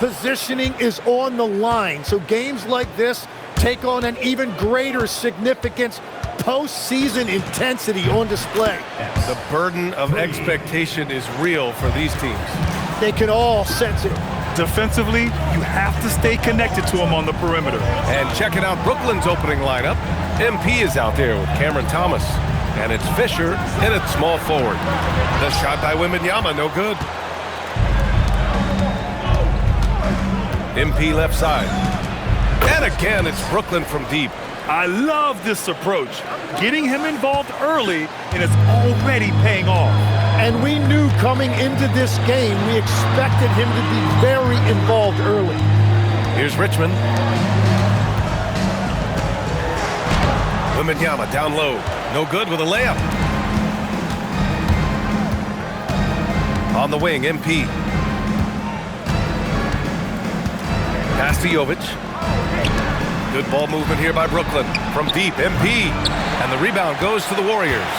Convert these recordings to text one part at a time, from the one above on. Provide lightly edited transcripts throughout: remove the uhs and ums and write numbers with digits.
positioning is on the line. So games like this take on an even greater significance. Postseason intensity on display. The burden of expectation is real for these teams. They can all sense it. Defensively, you have to stay connected to him on the perimeter. And checking out Brooklyn's opening lineup, MP is out there with Cameron Thomas. And it's Fisher in at small forward. The shot by Wembanyama, no good. MP left side. And again, it's Brooklyn from deep. I love this approach. Getting him involved early, and it's already paying off. And we knew coming into this game, we expected him to be very involved early. Here's Richmond. Wembanyama down low. No good with a layup. On the wing, MP. Pass to Jovic. Good ball movement here by Brooklyn. From deep, MP. And the rebound goes to the Warriors.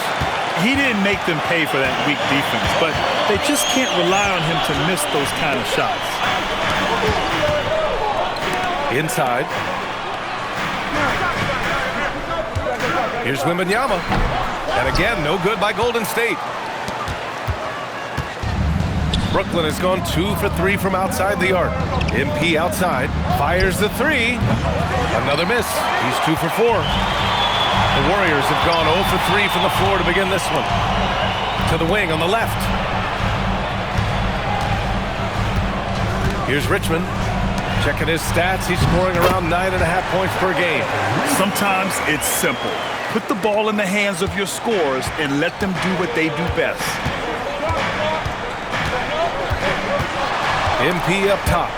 He didn't make them pay for that weak defense, but they just can't rely on him to miss those kind of shots. Inside. Here's Wembanyama. And again, no good by Golden State. Brooklyn has gone 2 for 3 from outside the arc. MP outside, fires the 3. Another miss. He's 2 for 4. The Warriors have gone 0 for 3 from the floor to begin this one. To the wing on the left. Here's Richmond. Checking his stats, he's scoring around 9.5 points per game. Sometimes it's simple. Put the ball in the hands of your scorers and let them do what they do best. MP up top.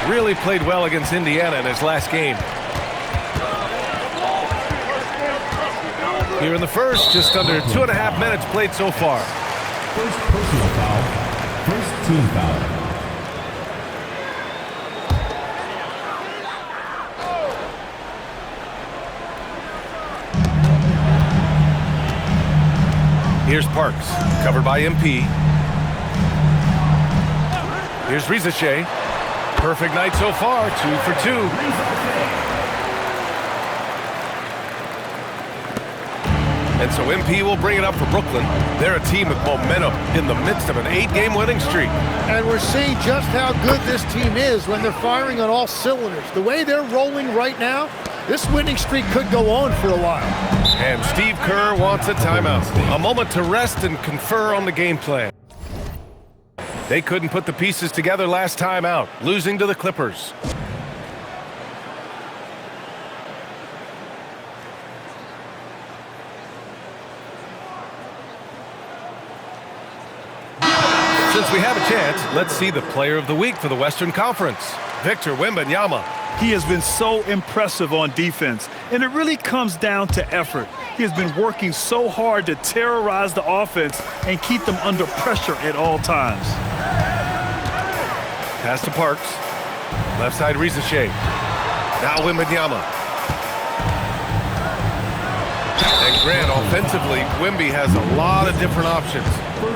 Really played well against Indiana in his last game. Here in the first, just under 2.5 minutes played so far. First personal foul. First team foul. Here's Parks, covered by MP. Here's Rizachet. Perfect night so far, 2 for 2. And so MP will bring it up for Brooklyn. They're a team with momentum in the midst of an 8-game winning streak. And we're seeing just how good this team is when they're firing on all cylinders. The way they're rolling right now, this winning streak could go on for a while. And Steve Kerr wants a timeout. A moment to rest and confer on the game plan. They couldn't put the pieces together last time out, losing to the Clippers. Since we have a chance, let's see the player of the week for the Western Conference, Victor Wembanyama. He has been so impressive on defense, and it really comes down to effort. He has been working so hard to terrorize the offense and keep them under pressure at all times. Pass to Parks. Left side, Rizachet. Now Wembanyama. And Grant, offensively, Wemby has a lot of different options.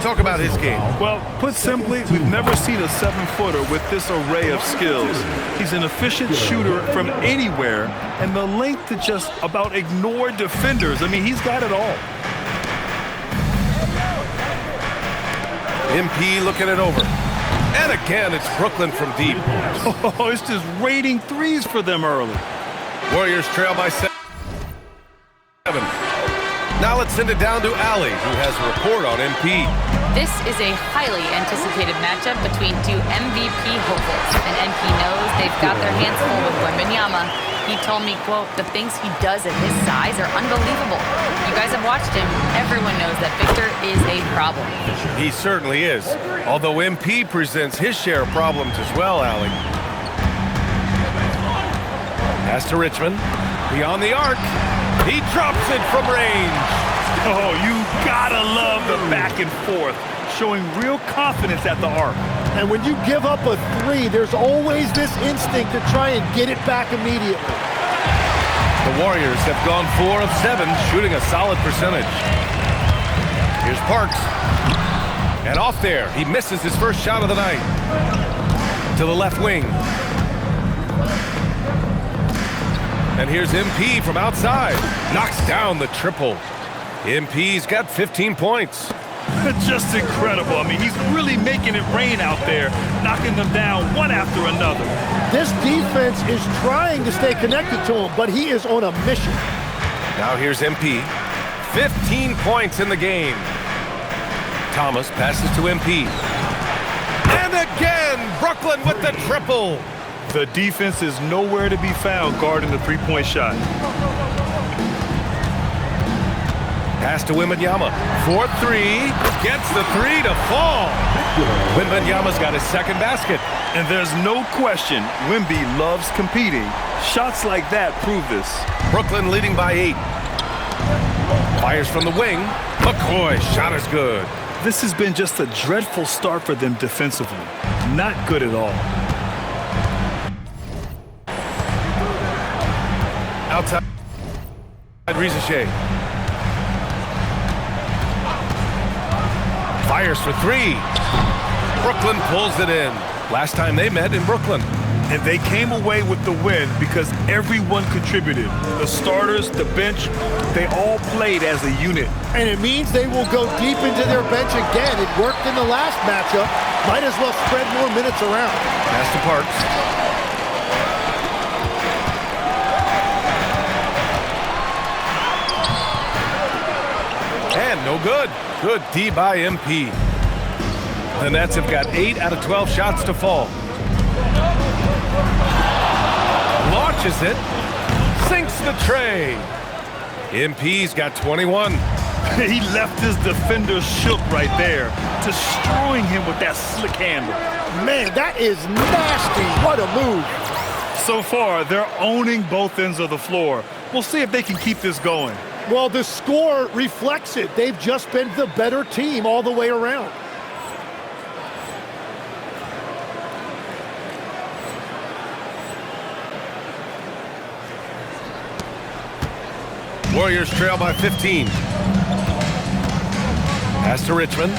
Talk about his game. Well, put simply, we've never seen a 7-footer with this array of skills. He's an efficient shooter from anywhere, and the length to just about ignore defenders. I mean, he's got it all. MP looking it over. And again, it's Brooklyn from deep. Oh, it's just raining threes for them early. Warriors trail by 7. Now let's send it down to Allie, who has a report on MP. This is a highly anticipated matchup between two MVP hopefuls, and MP knows they've got their hands full with Wembanyama. He told me, quote, "The things he does at his size are unbelievable. You guys have watched him. Everyone knows that Victor is a problem." He certainly is, although MP presents his share of problems as well, Allie. Pass to Richmond. Beyond the arc. He drops it from range. Oh, you gotta love the back and forth, showing real confidence at the arc. And when you give up a 3, there's always this instinct to try and get it back immediately. The Warriors have gone 4 of 7, shooting a solid percentage. Here's Parks. And off there, he misses his first shot of the night. to the left wing. And here's MP from outside. Knocks down the triple. MP's got 15 points. Just incredible. I mean, he's really making it rain out there, knocking them down one after another. This defense is trying to stay connected to him, but he is on a mission. Now here's MP. 15 points in the game. Thomas passes to MP. And again, Brooklyn with the triple. The defense is nowhere to be found guarding the three-point shot. Pass to Wembanyama. 4-3. Gets the three to fall. Wembanyama's got his second basket. And there's no question Wemby loves competing. Shots like that prove this. Brooklyn leading by 8. Fires from the wing. McCoy's shot is good. This has been just a dreadful start for them defensively. Not good at all. Outside Riza-Shea. Fires for 3. Brooklyn pulls it in. Last time they met in Brooklyn. And they came away with the win because everyone contributed. The starters, the bench, they all played as a unit. And it means they will go deep into their bench again. It worked in the last matchup. Might as well spread more minutes around. Pass to Parks. And no good. Good D by MP. The Nets have got 8 out of 12 shots to fall. Launches it. Sinks the tray. MP's got 21. He left his defender shook right there, destroying him with that slick handle. Man, that is nasty. What a move. So far, they're owning both ends of the floor. We'll see if they can keep this going. Well, the score reflects it. They've just been the better team all the way around. Warriors trail by 15. Pass to Richmond.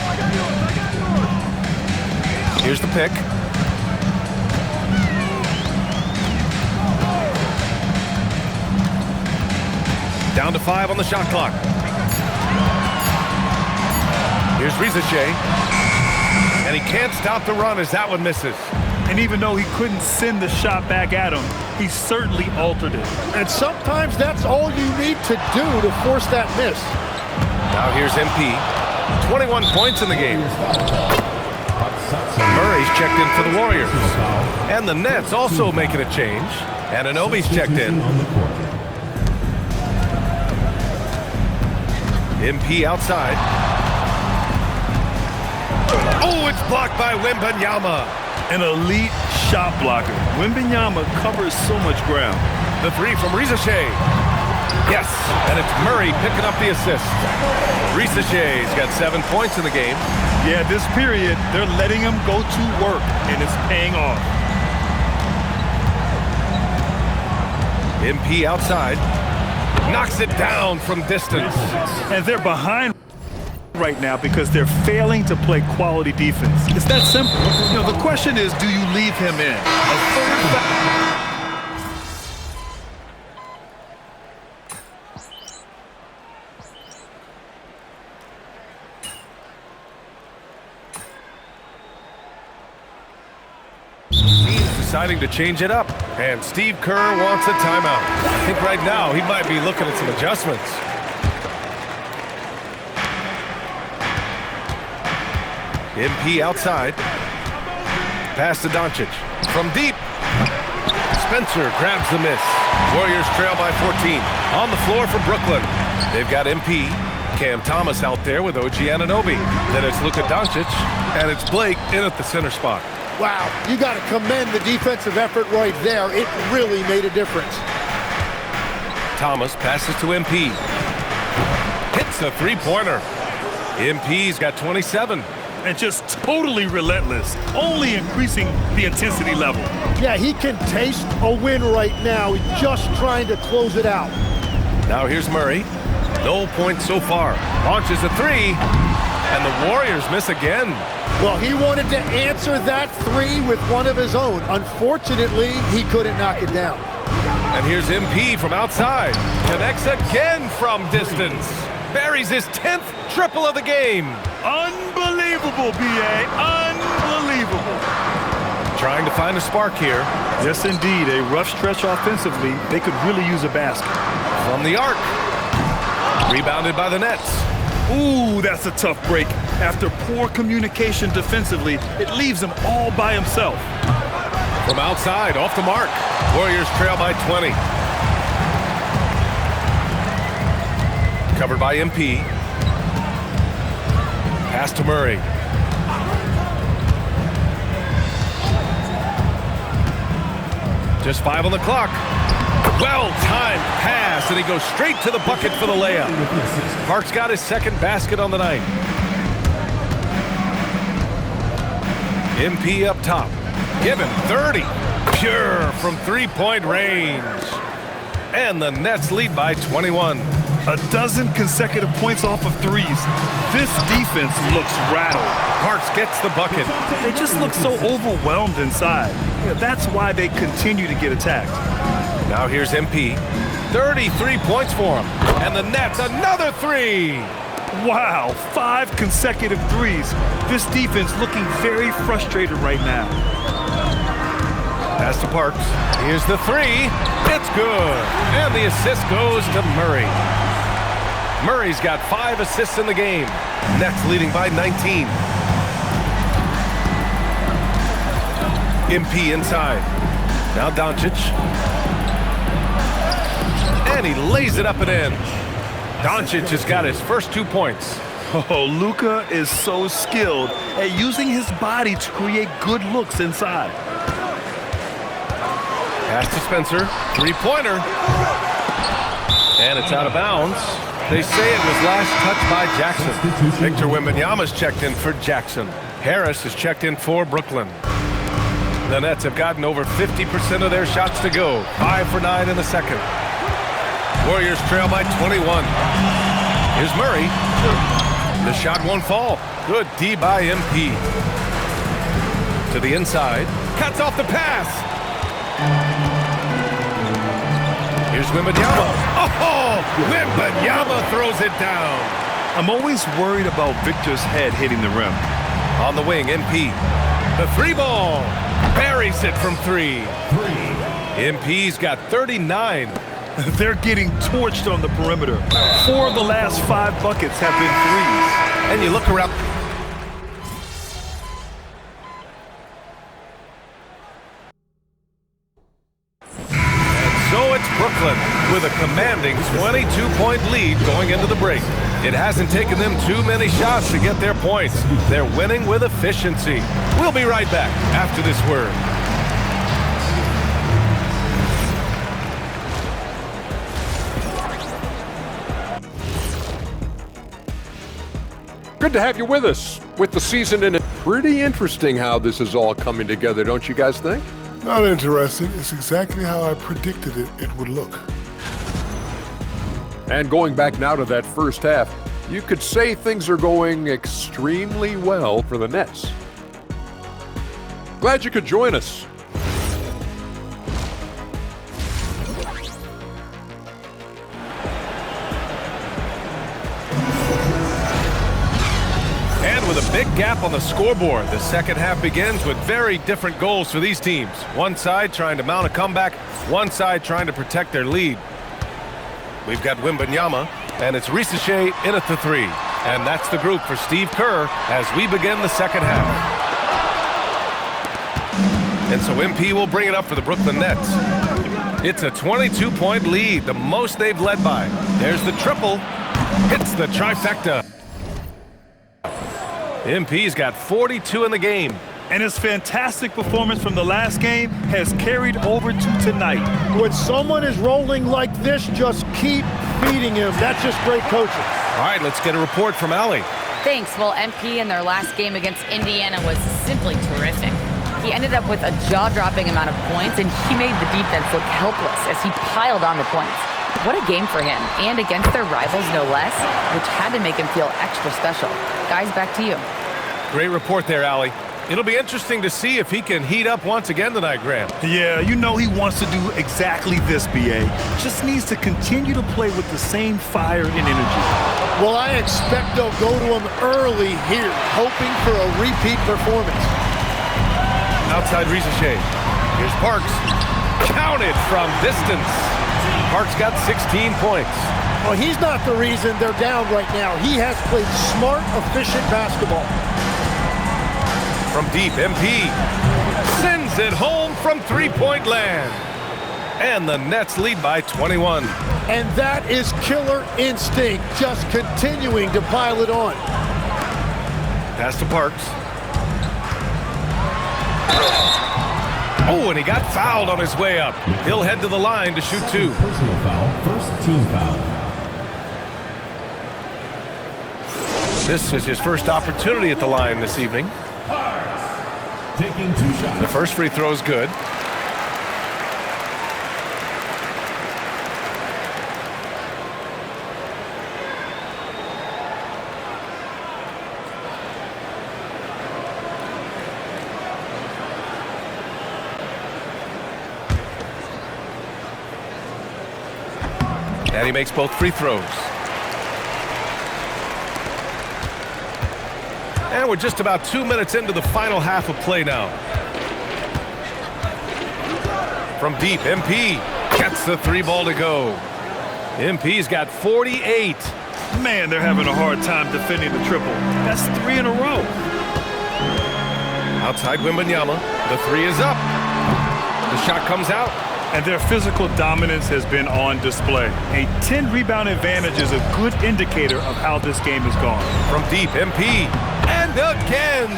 Here's the pick. Down to 5 on the shot clock. Here's Riza-Shea. And he can't stop the run as that one misses. And even though he couldn't send the shot back at him, he certainly altered it. And sometimes that's all you need to do to force that miss. Now here's MP. 21 points in the game. Murray's checked in for the Warriors. And the Nets also making a change. And Anunoby's checked in. MP outside. Oh, it's blocked by Wembanyama. An elite shot blocker. Wembanyama covers so much ground. The 3 from Riza-Shea. Yes, and it's Murray picking up the assist. Riza-Shea's got 7 points in the game. Yeah, this period, they're letting him go to work, and it's paying off. MP outside. Knocks it down from distance. And they're behind right now because they're failing to play quality defense. It's that simple. You know, the question is, do you leave him in? Team's deciding to change it up, and Steve Kerr wants a timeout. I think right now he might be looking at some adjustments. MP outside. Pass to Doncic. From deep. Spencer grabs the miss. Warriors trail by 14. On the floor for Brooklyn. They've got MP. Cam Thomas out there with OG Anunoby. Then it's Luka Doncic. And it's Blake in at the center spot. Wow, you got to commend the defensive effort right there. It really made a difference. Thomas passes to MP. Hits a three-pointer. MP's got 27. And just totally relentless, only increasing the intensity level. Yeah, he can taste a win right now. He's just trying to close it out. Now here's Murray. No points so far. Launches a 3. And the Warriors miss again. Well, he wanted to answer that three with one of his own. Unfortunately, he couldn't knock it down. And here's MP from outside. Connects again from distance. Buries his 10th triple of the game. Unbelievable, B.A. Unbelievable. Trying to find a spark here. Yes, indeed. A rough stretch offensively. They could really use a basket. From the arc. Rebounded by the Nets. Ooh, that's a tough break. After poor communication defensively, it leaves him all by himself. From outside, off the mark. Warriors trail by 20. Covered by MP. Pass to Murray. Just 5 on the clock. Well-timed pass, and he goes straight to the bucket for the layup. Parks got his second basket on the night. MP up top. Given 30. Pure from three-point range. And the Nets lead by 21. A dozen consecutive points off of threes. This defense looks rattled. Parks gets the bucket. They just look so overwhelmed inside. Yeah, that's why they continue to get attacked. Now here's MP. 33 points for him. And the Nets, another three. Wow, 5 consecutive threes. This defense looking very frustrated right now. Pass to Parks. Here's the three. It's good. And the assist goes to Murray. Murray's got 5 assists in the game. Nets leading by 19. MP inside. Now Doncic. And he lays it up and in. Doncic has got his first 2 points. Oh, Luka is so skilled at using his body to create good looks inside. Pass to Spencer. Three-pointer. And it's out of bounds. They say it was last touched by Jackson. Victor Wembanyama's checked in for Jackson. Harris is checked in for Brooklyn. The Nets have gotten over 50% of their shots to go. 5 for 9 in the second. Warriors trail by 21. Here's Murray. The shot won't fall. Good D by MP. To the inside. Cuts off the pass. Here's Wembanyama. Oh, Wembanyama throws it down. I'm always worried about Victor's head hitting the rim. On the wing, MP. The three ball. Buries it from 3. MP's got 39. They're getting torched on the perimeter. 4 of the last 5 buckets have been threes. And you look around. So it's Brooklyn with a commanding 22-point lead going into the break. It hasn't taken them too many shots to get their points. They're winning with efficiency. We'll be right back after this word. Good to have you with us. With the season in it, pretty interesting how this is all coming together, don't you guys think? Not interesting. It's exactly how I predicted it would look. And going back now to that first half, you could say things are going extremely well for the Nets. Glad you could join us. With a big gap on the scoreboard, the second half begins with very different goals for these teams. One side trying to mount a comeback, one side trying to protect their lead. We've got Wembanyama, and it's Risache in at the 3. And that's the group for Steve Kerr as we begin the second half. And so MP will bring it up for the Brooklyn Nets. It's a 22-point lead, the most they've led by. There's the triple, hits the trifecta. MP's got 42 in the game. And his fantastic performance from the last game has carried over to tonight. When someone is rolling like this, just keep feeding him. That's just great coaching. All right, let's get a report from Allie. Thanks. Well, MP in their last game against Indiana was simply terrific. He ended up with a jaw-dropping amount of points, and he made the defense look helpless as he piled on the points. What a game for him, and against their rivals no less, which had to make him feel extra special. Guys, back to you. Great report there, Allie. It'll be interesting to see if he can heat up once again tonight, Graham. Yeah, you know he wants to do exactly this, B.A. Just needs to continue to play with the same fire and energy. Well, I expect they'll go to him early here, hoping for a repeat performance. Outside Rizachet. Here's Parks. Counted from distance. Parks got 16 points. Well, he's not the reason they're down right now. He has played smart, efficient basketball. From deep, MP sends it home from three-point land. And the Nets lead by 21. And that is killer instinct, just continuing to pile it on. Pass to Parks. Oh, and he got fouled on his way up. He'll head to the line to shoot two. Personal foul, first team foul. This is his first opportunity at the line this evening. Taking 2 shots. The first free throw is good. And he makes both free throws. And we're just about 2 minutes into the final half of play now. From deep, MP gets the three ball to go. MP's got 48. Man, they're having a hard time defending the triple. That's 3 in a row. Outside Wembanyama, the three is up. The shot comes out. And their physical dominance has been on display. A 10-rebound advantage is a good indicator of how this game has gone. From deep, MP, and again!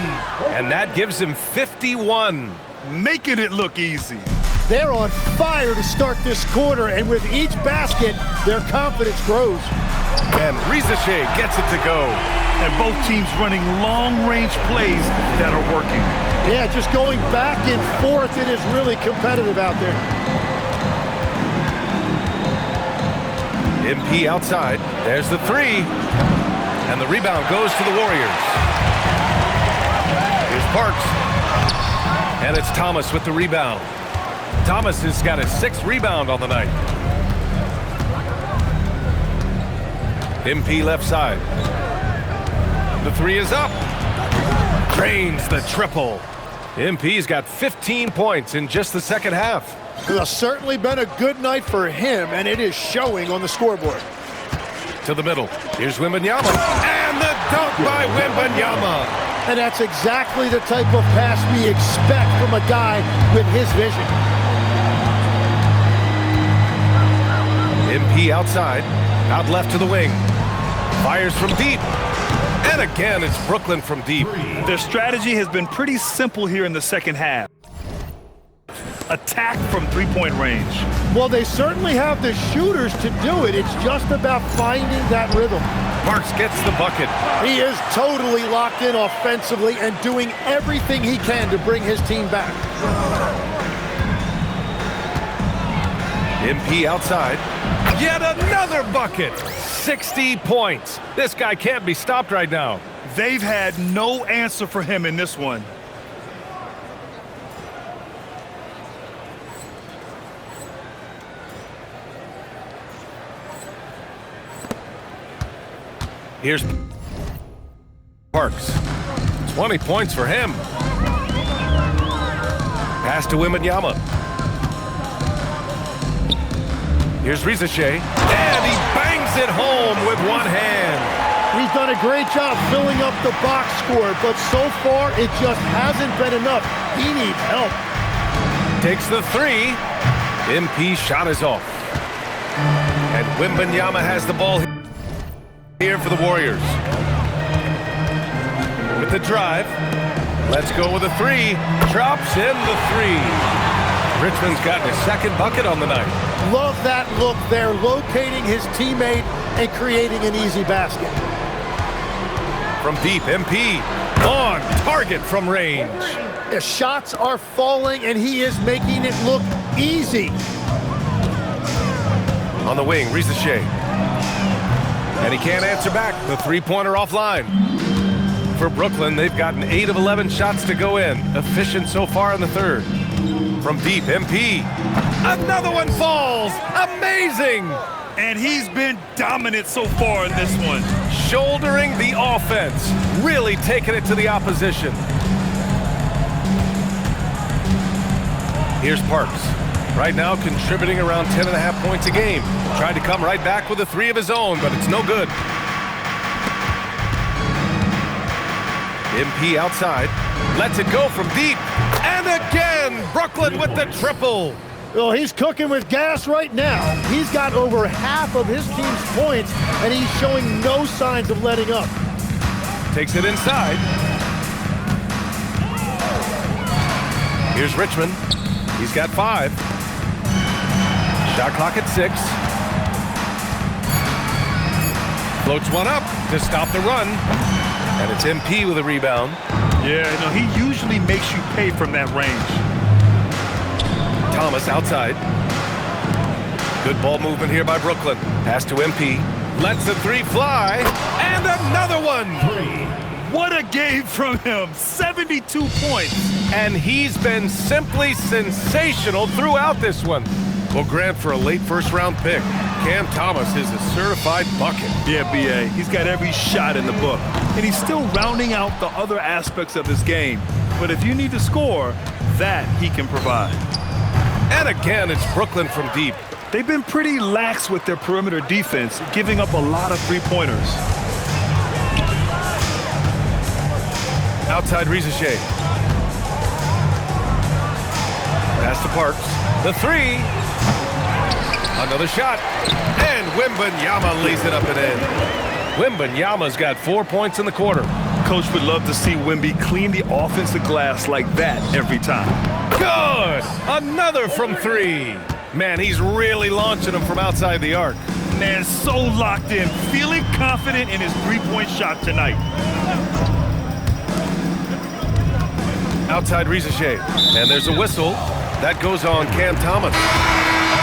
And that gives him 51. Making it look easy. They're on fire to start this quarter, and with each basket, their confidence grows. And Rizachet gets it to go. And both teams running long-range plays that are working. Yeah, just going back and forth, it is really competitive out there. MP outside. There's the three. And the rebound goes to the Warriors. Here's Parks. And it's Thomas with the rebound. Thomas has got a 6th rebound on the night. MP left side. The three is up. Drains the triple. MP's got 15 points in just the second half. It's certainly been a good night for him, and it is showing on the scoreboard. To the middle. Here's Wembanyama. And the dunk by Wembanyama. And that's exactly the type of pass we expect from a guy with his vision. MP outside. Out left to the wing. Fires from deep. And again, it's Brooklyn from deep. Their strategy has been pretty simple here in the second half. Attack from three-point range. Well, they certainly have the shooters to do it. It's just about finding that rhythm. Parks gets the bucket. He is totally locked in offensively and doing everything he can to bring his team back. MP outside. Yet another bucket. 60 points. This guy can't be stopped right now. They've had no answer for him in this one. Here's Parks. 20 points for him. Pass to Wembanyama. Here's Rizachet. And he bangs it home with one hand. He's done a great job filling up the box score, but so far it just hasn't been enough. He needs help. Takes the three. MP shot is off. And Wembanyama has the ball here for the Warriors. With the drive. Let's go with a three. Drops in the three. Richmond's gotten his second bucket on the night. Love that look there, locating his teammate and creating an easy basket. From deep, MP on target from range. The shots are falling, and he is making it look easy. On the wing, Risache. And he can't answer back. The three-pointer offline. For Brooklyn, they've gotten 8 of 11 shots to go in. Efficient so far in the third. From deep, MP. Another one falls. Amazing. And he's been dominant so far in this one. Shouldering the offense. Really taking it to the opposition. Here's Parks. Right now contributing around 10.5 points a game. Tried to come right back with a 3 of his own, but it's no good. MP outside. Lets it go from deep. And again, Brooklyn with the triple. Well, he's cooking with gas right now. He's got over half of his team's points, and he's showing no signs of letting up. Takes it inside. Here's Richmond. He's got 5. Shot clock at 6. Floats one up to stop the run. And it's MP with a rebound. Yeah, no, he usually makes you pay from that range. Thomas outside. Good ball movement here by Brooklyn. Pass to MP. Lets the 3 fly. And another one. What a game from him. 72 points. And he's been simply sensational throughout this one. Well, Grant, for a late first-round pick, Cam Thomas is a certified bucket. Yeah, B.A., he's got every shot in the book. And he's still rounding out the other aspects of his game. But if you need to score, that he can provide. And again, it's Brooklyn from deep. They've been pretty lax with their perimeter defense, giving up a lot of three-pointers. Outside Risache. Pass to Parks. The 3. Another shot. And Wembanyama lays it up and in. Wembanyama's got 4 points in the quarter. Coach would love to see Wemby clean the offensive glass like that every time. Good! Another from 3. Man, he's really launching them from outside the arc. Man, so locked in, feeling confident in his three-point shot tonight. Outside Risache. And there's a whistle. That goes on Cam Thomas.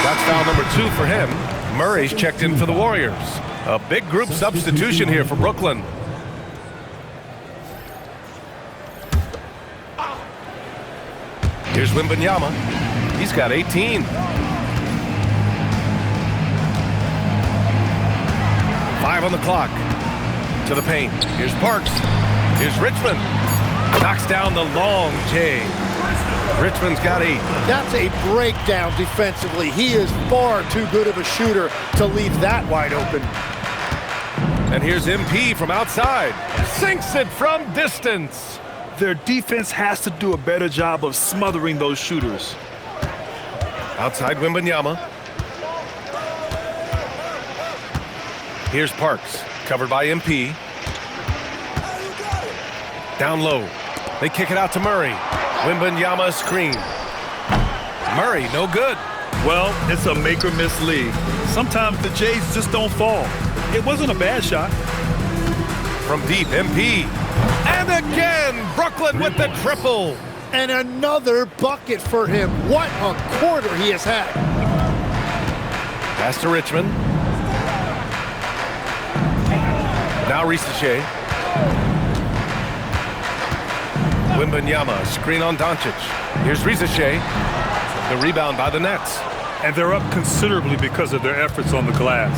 That's foul number 2 for him. Murray's checked in for the Warriors. A big group substitution here for Brooklyn. Here's Wembanyama. He's got 18. 5 on the clock. To the paint. Here's Parks. Here's Richmond. Knocks down the long J. Richmond's got 8. That's a breakdown defensively. He is far too good of a shooter to leave that wide open. And here's MP from outside. Sinks it from distance. Their defense has to do a better job of smothering those shooters. Outside Wembanyama. Here's Parks, covered by MP. Down low. They kick it out to Murray. Wembanyama screen. Murray, no good. Well, it's a make-or-miss league. Sometimes the Jays just don't fall. It wasn't a bad shot. From deep, MP. And again, Brooklyn with the triple. And another bucket for him. What a quarter he has had. Pass to Richmond. Now Risache. Wembanyama, screen on Doncic. Here's Risache. The rebound by the Nets. And they're up considerably because of their efforts on the glass.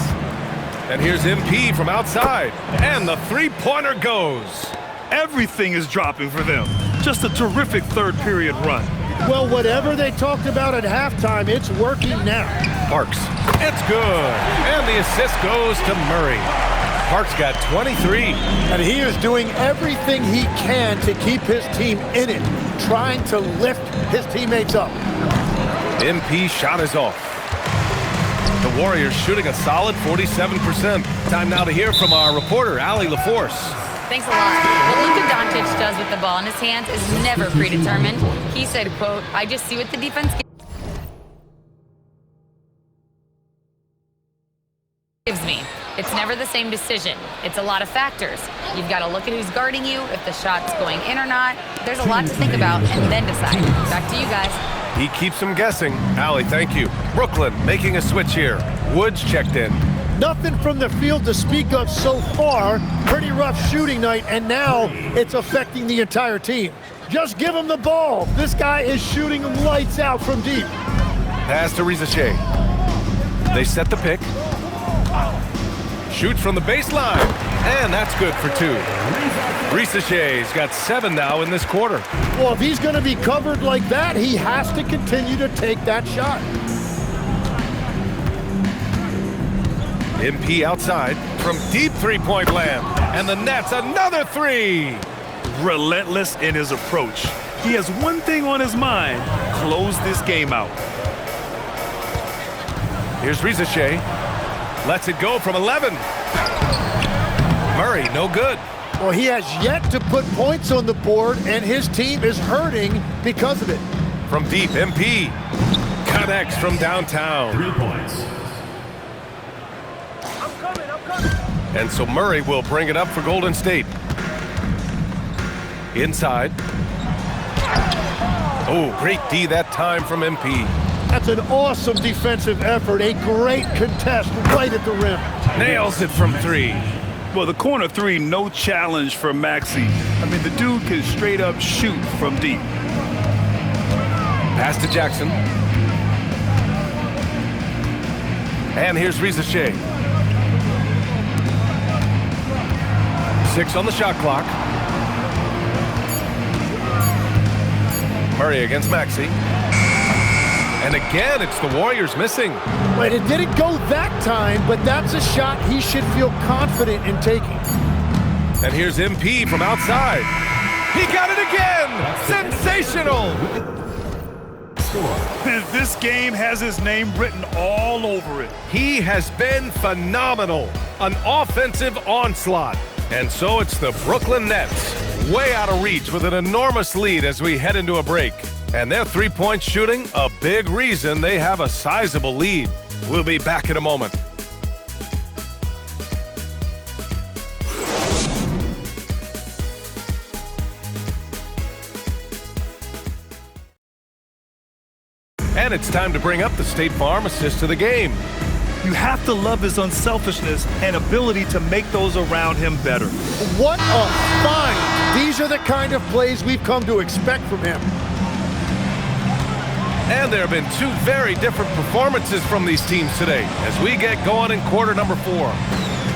And here's MP from outside. And the three-pointer goes. Everything is dropping for them. Just a terrific third-period run. Well, whatever they talked about at halftime, it's working now. Parks. It's good. And the assist goes to Murray. Parks got 23. And he is doing everything he can to keep his team in it, trying to lift his teammates up. MP shot is off. The Warriors shooting a solid 47%. Time now to hear from our reporter, Allie LaForce. Thanks a lot. What Luka Doncic does with the ball in his hands is never predetermined. He said, quote, "I just see what the defense gives me. It's never the same decision. It's a lot of factors. You've got to look at who's guarding you, if the shot's going in or not. There's a lot to think about and then decide." Back to you guys. He keeps them guessing. Allie, thank you. Brooklyn making a switch here. Woods checked in. Nothing from the field to speak of so far. Pretty rough shooting night, and now it's affecting the entire team. Just give him the ball. This guy is shooting lights out from deep. Pass to Risacher. They set the pick. Shoots from the baseline, and that's good for 2. Risacher's got 7 now in this quarter. Well, if he's going to be covered like that, he has to continue to take that shot. MP outside from deep three-point land, and the Nets another 3. Relentless in his approach. He has one thing on his mind: close this game out. Here's Risacher. Lets it go from 11. Murray, no good. Well, he has yet to put points on the board, and his team is hurting because of it. From deep, MP connects from downtown. 3 points. And so Murray will bring it up for Golden State. Inside. Oh, great D that time from MP. That's an awesome defensive effort. A great contest right at the rim. Nails it from 3. Well, the corner 3, no challenge for Maxey. I mean, the dude can straight up shoot from deep. Pass to Jackson. And here's Risacher. 6 on the shot clock. Murray against Maxey. And again, it's the Warriors missing. Wait, it didn't go that time, but that's a shot he should feel confident in taking. And here's MP from outside. He got it again! Sensational! This game has his name written all over it. He has been phenomenal. An offensive onslaught. And so it's the Brooklyn Nets, way out of reach with an enormous lead as we head into a break. And their three-point shooting, a big reason they have a sizable lead. We'll be back in a moment. And it's time to bring up the State Farm assist of the game. You have to love his unselfishness and ability to make those around him better. What a find! These are the kind of plays we've come to expect from him. And there have been 2 very different performances from these teams today as we get going in quarter number 4.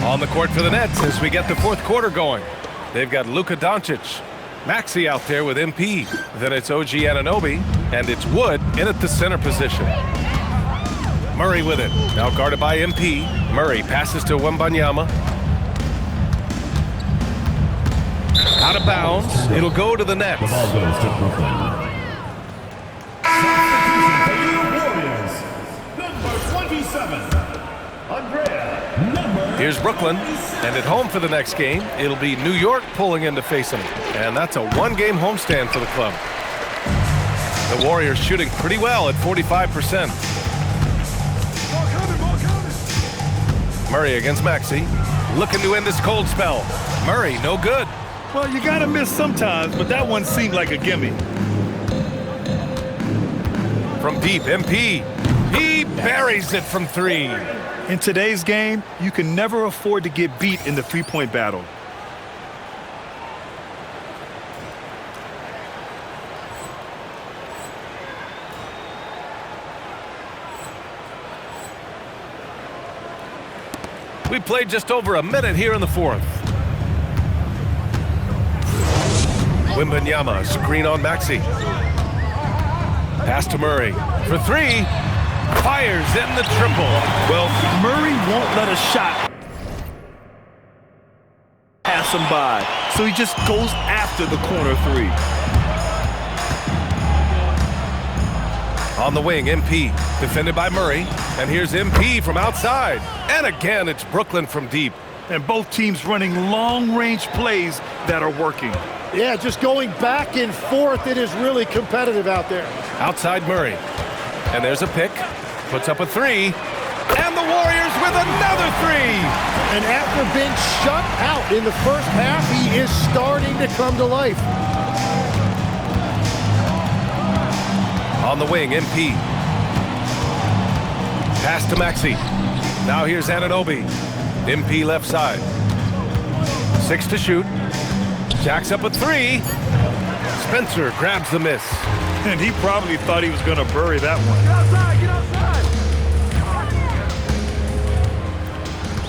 On the court for the Nets as we get the 4th quarter going. They've got Luka Doncic, Maxey out there with MP. Then it's OG Anunoby, and it's Wood in at the center position. Murray with it, now guarded by MP. Murray passes to Wembanyama. Out of bounds, it'll go to the Nets. The ball goes to Brooklyn. Here's Brooklyn, and at home for the next game, it'll be New York pulling in to face them. And that's a 1-game homestand for the club. The Warriors shooting pretty well at 45%. Murray against Maxey, looking to end this cold spell. Murray, no good. Well, you gotta miss sometimes, but that one seemed like a gimme. From deep, MP. He buries it from 3. In today's game, you can never afford to get beat in the three-point battle. We played just over a minute here in the 4th. Wembanyama, screen on Maxey. Pass to Murray for 3. Fires in the triple. Well, Murray won't let a shot pass him by, so he just goes after the corner 3. On the wing, MP, defended by Murray. And here's MP from outside. And again, it's Brooklyn from deep. And both teams running long-range plays that are working. Yeah, just going back and forth. It is really competitive out there. Outside Murray. And there's a pick. Puts up a 3. And the Warriors with another 3. And after being shut out in the first half, he is starting to come to life. On the wing, MP. Pass to Maxey. Now here's Anunoby. MP left side. 6 to shoot. Jacks up a 3. Spencer grabs the miss. And he probably thought he was going to bury that one. Get outside!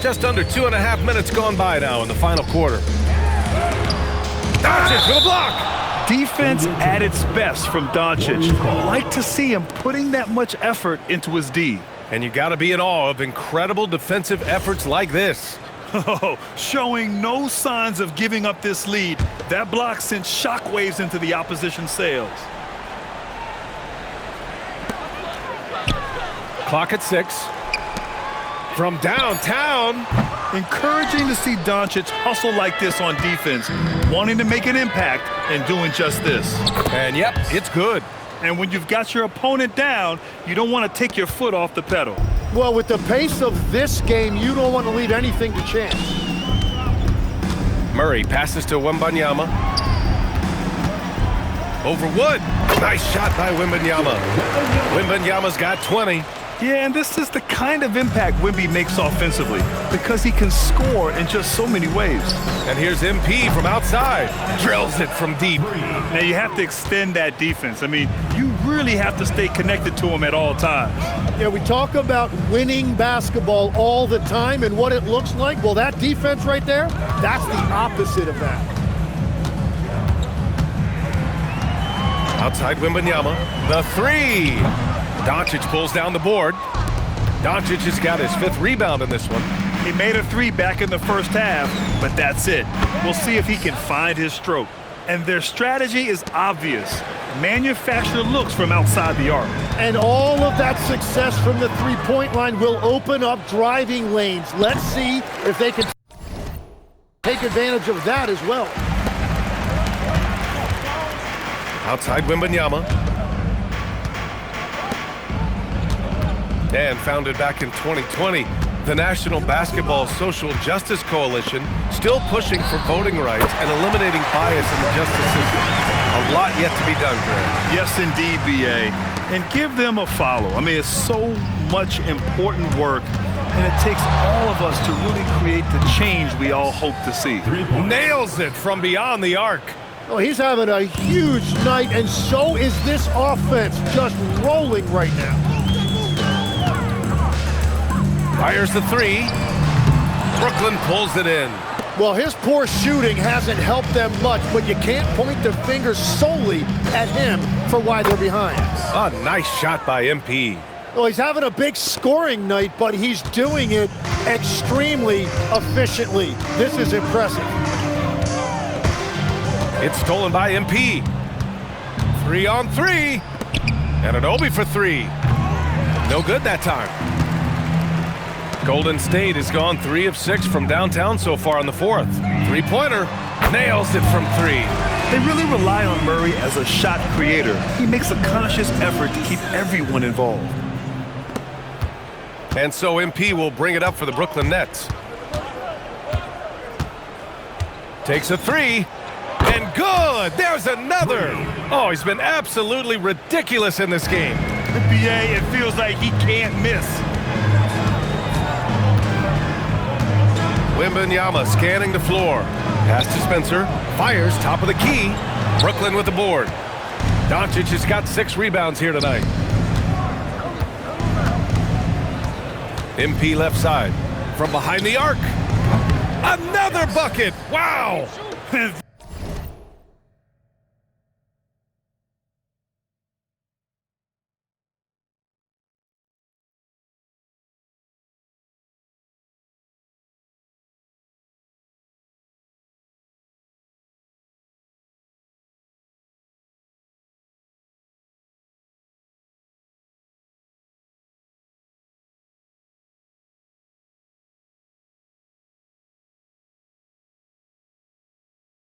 Just under 2.5 minutes gone by now in the final quarter. Doncic for the block! Defense at its best from Doncic. Like to see him putting that much effort into his D. And you got to be in awe of incredible defensive efforts like this. Oh, showing no signs of giving up this lead. That block sent shockwaves into the opposition sails. Clock at 6. From downtown. Encouraging to see Doncic hustle like this on defense, wanting to make an impact and doing just this. And yep, it's good. And when you've got your opponent down, you don't want to take your foot off the pedal. Well, with the pace of this game, you don't want to leave anything to chance. Murray passes to Wembanyama. Over Wood. Nice shot by Wembanyama. Wembanyama's got 20. Yeah, and this is the kind of impact Wemby makes offensively because he can score in just so many ways. And here's MP from outside. Drills it from deep. Now you have to extend that defense. I mean, you really have to stay connected to him at all times. Yeah, we talk about winning basketball all the time and what it looks like. Well, that defense right there, that's the opposite of that. Outside Wembanyama. The 3. Doncic pulls down the board. Doncic has got his 5th rebound in this one. He made a 3 back in the first half, but that's it. We'll see if he can find his stroke. And their strategy is obvious. Manufacture looks from outside the arc. And all of that success from the three-point line will open up driving lanes. Let's see if they can take advantage of that as well. Outside Wembanyama. And founded back in 2020, the National Basketball Social Justice Coalition still pushing for voting rights and eliminating bias in the justice system. A lot yet to be done, Greg. Yes, indeed, BA. And give them a follow. I mean, it's so much important work, and it takes all of us to really create the change we all hope to see. Nails it from beyond the arc. Oh, he's having a huge night, and so is this offense, just rolling right now. Fires the 3. Brooklyn pulls it in. Well, his poor shooting hasn't helped them much, but you can't point the finger solely at him for why they're behind. A nice shot by MP. Well, he's having a big scoring night, but he's doing it extremely efficiently. This is impressive. It's stolen by MP. 3 on 3. Anunoby for 3. No good that time. Golden State has gone 3 of 6 from downtown so far in the 4th. 3-pointer. Nails it from 3. They really rely on Murray as a shot creator. He makes a conscious effort to keep everyone involved. And so MP will bring it up for the Brooklyn Nets. Takes a 3. And good! There's another! Oh, he's been absolutely ridiculous in this game. BA, it feels like he can't miss. Wembanyama scanning the floor. Pass to Spencer. Fires top of the key. Brooklyn with the board. Doncic has got 6 rebounds here tonight. MP left side. From behind the arc. Another bucket! Wow!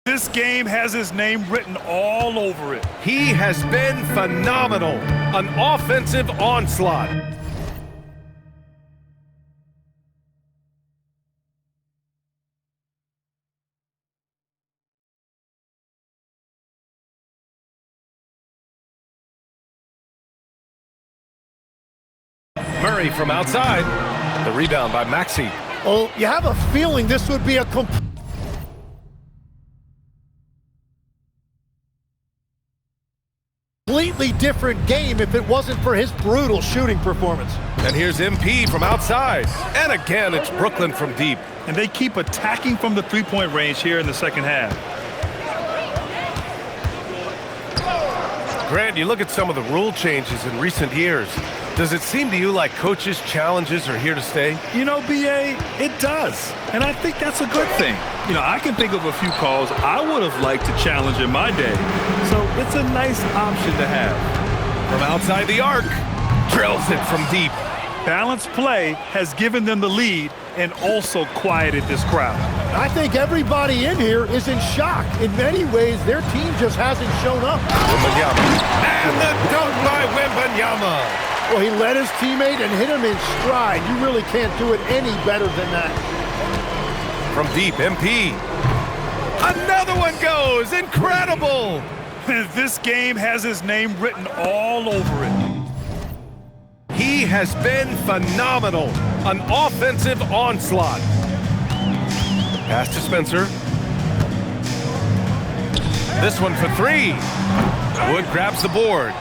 This game has his name written all over it. He has been phenomenal. An offensive onslaught. Murray from outside. The rebound by Maxey. Oh, you have a feeling this would be a completely different game if it wasn't for his brutal shooting performance. And here's MP from outside. And again, it's Brooklyn from deep. And they keep attacking from the three-point range here in the second half. Grant, you look at some of the rule changes in recent years. Does it seem to you like coaches' challenges are here to stay? You know, B.A., it does. And I think that's a good thing. You know, I can think of a few calls I would have liked to challenge in my day. So it's a nice option to have. From outside the arc, drills it from deep. Balanced play has given them the lead and also quieted this crowd. I think everybody in here is in shock. In many ways, their team just hasn't shown up. Wembanyama. And the dunk by Wembanyama. Well, he led his teammate and hit him in stride. You really can't do it any better than that. From deep, MP. Another one goes. Incredible. This game has his name written all over it. He has been phenomenal. An offensive onslaught. Pass to Spencer. This one for three. Wood grabs the board.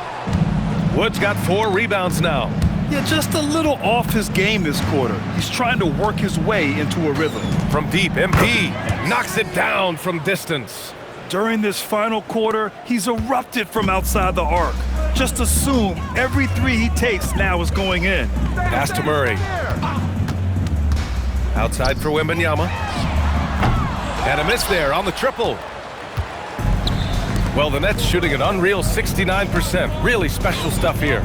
Wood's got 4 rebounds now. Yeah, just a little off his game this quarter. He's trying to work his way into a rhythm. From deep, MP knocks it down from distance. During this final quarter, he's erupted from outside the arc. Just assume every three he takes now is going in. Pass to Murray. Outside for Wembanyama. And a miss there on the triple. Well, the Nets shooting an unreal 69%. Really special stuff here.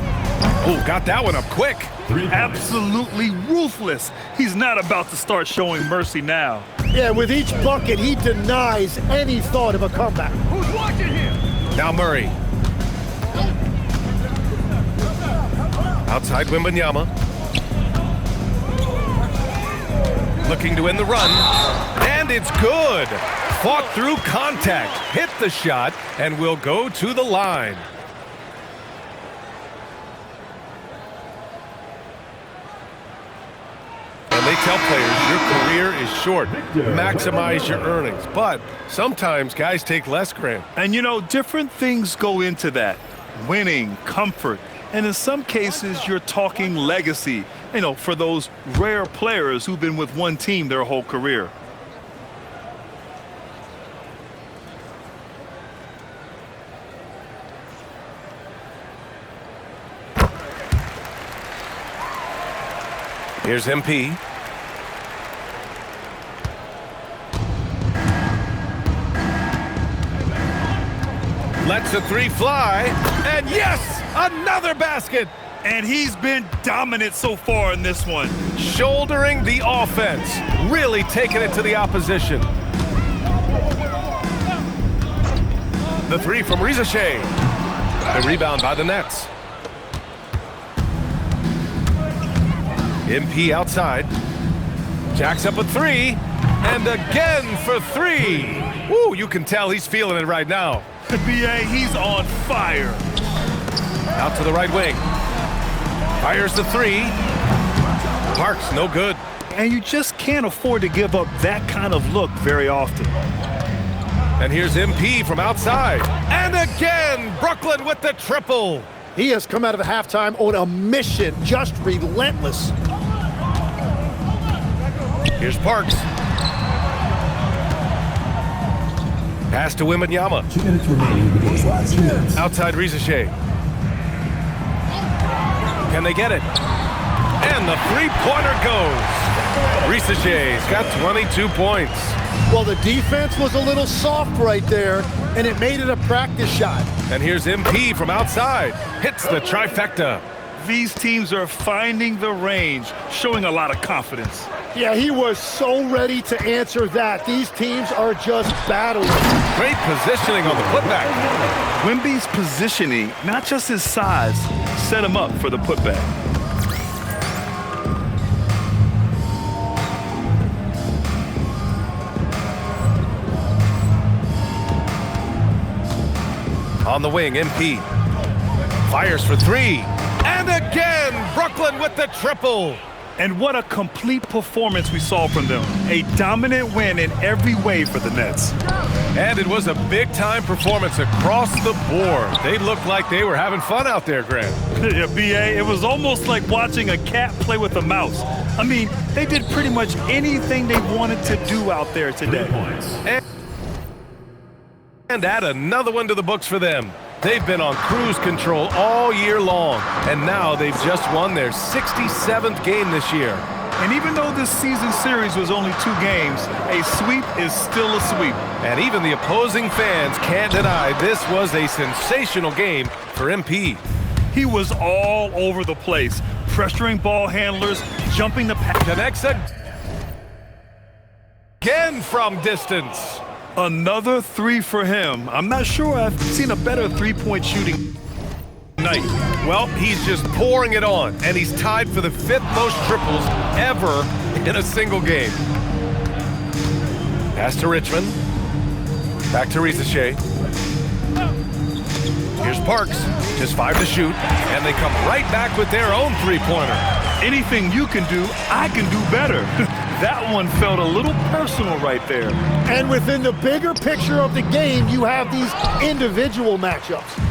Oh, got that one up quick. Absolutely ruthless. He's not about to start showing mercy now. Yeah, with each bucket, he denies any thought of a comeback. Who's watching him? Now Murray. Outside Wembanyama. Looking to win the run. And it's good. Fought through contact. Hit the shot and will go to the line. And they tell players your career is short. Maximize your earnings. But sometimes guys take less, Grant. And you know, different things go into that. Winning, comfort, and in some cases, you're talking legacy, you know, for those rare players who've been with one team their whole career. Here's MP. Lets the three fly, and yes, another basket. And he's been dominant so far in this one. Shouldering the offense, really taking it to the opposition. The three from Rizachet. The rebound by the Nets. MP outside. Jacks up a three, and again for three. Woo, you can tell he's feeling it right now. B.A., he's on fire. Out to the right wing. Fires the three. Parks, no good. And you just can't afford to give up that kind of look very often. And here's MP from outside. And again, Brooklyn with the triple. He has come out of halftime on a mission, just relentless. Here's Parks. Pass to Wembanyama. 2 minutes remaining in the last 2 minutes. Outside Rizachet. Can they get it? And the three-pointer goes. Rizachet's got 22 points. Well, the defense was a little soft right there, and it made it a practice shot. And here's MP from outside. Hits the trifecta. These teams are finding the range, showing a lot of confidence. Yeah, he was so ready to answer that. These teams are just battling. Great positioning on the putback. Wemby's positioning, not just his size, set him up for the putback. On the wing, MP. Fires for three. And again, Brooklyn with the triple. And what a complete performance we saw from them. A dominant win in every way for the Nets. And it was a big-time performance across the board. They looked like they were having fun out there, Grant. Yeah, B.A., it was almost like watching a cat play with a mouse. I mean, they did pretty much anything they wanted to do out there today. And add another one to the books for them. They've been on cruise control all year long, and now they've just won their 67th game this year. And even though this season series was only 2 games, a sweep is still a sweep. And even the opposing fans can't deny this was a sensational game for MP. He was all over the place, pressuring ball handlers, jumping the pass. Connects again from distance. Another 3 for him. I'm not sure I've seen a better three-point shooting night. Well, he's just pouring it on, and he's tied for the 5th most triples ever in a single game. Pass to Richmond. Back to Risache. Here's Parks. Just 5 to shoot, and they come right back with their own three-pointer. Anything you can do, I can do better. That one felt a little personal right there. And within the bigger picture of the game, you have these individual matchups.